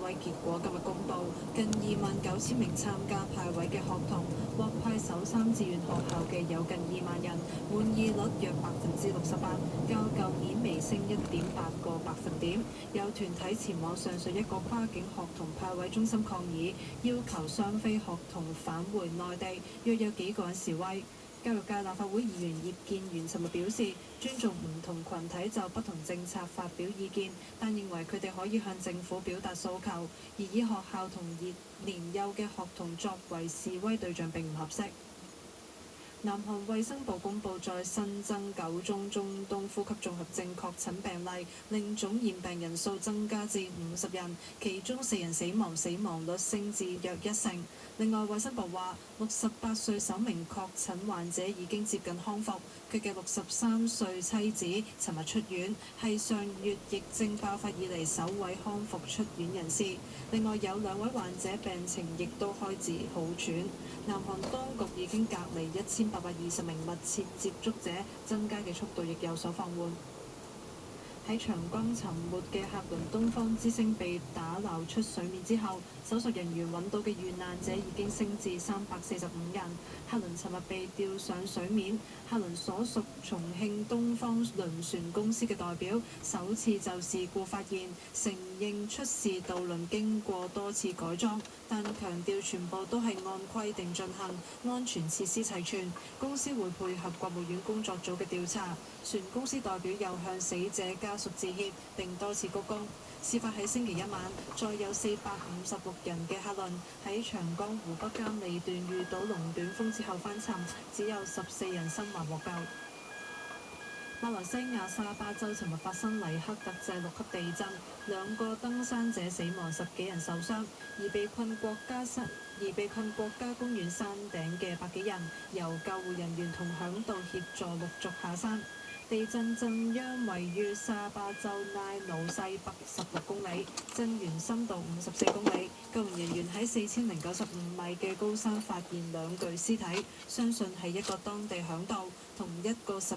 位結果今日公佈，近29,000名參加派位嘅學童獲派首3志願學校嘅有近2萬人，滿意率約68%，較舊年微升1.8個百分點。有團體前往上述一個跨境學童派位中心抗議，要求雙非學童返回內地，約有幾個人示威。教育界立法會議員葉建源尋日表示，尊重唔同群體就不同政策發表意見，但認為佢哋可以向政府表達訴求，而以學校同年幼嘅學童作為示威對象並唔合適。南韓衛生部公佈再新增9宗中東呼吸綜合症確診病例，令總染病人數增加至50人，其中4人死亡，死亡率升至約1成。另外，衛生部話68歲首名確診患者已經接近康復，佢嘅63歲妻子尋日出院，係上月疫症爆發以嚟首位康復出院人士。另外有2位患者病情亦都開始好轉。南韓當局已經隔離1820名密切接觸者，增加嘅速度亦有所放緩。喺長江沉沒嘅客輪東方之星被打撈出水面之後，搜索人員揾到嘅遇難者已經升至345人。客輪尋日被吊上水面，客輪所屬重慶東方輪船公司嘅代表首次就事故發現，承認出事渡輪經過多次改裝，但強調全部都係按規定進行，安全設施齊全。公司會配合國務院工作組嘅調查。船公司代表又向死者家屬致歉，並多次鞠躬。事發喺星期一晚，載有456人嘅客輪喺長江湖北監利段遇到龍捲風之後翻沉，只有14人生還獲救。馬來西亞沙巴州尋日發生黎克特制6級地震，2個登山者死亡，10幾人受傷，而被困國家公園山頂嘅百幾人，由救護人員同響導協助陸續下山。地震震央位於沙巴州拉魯西北16公里，震源深度54公里。救援人員喺4095米嘅高山發現2具屍體，相信係一個當地響導同一個18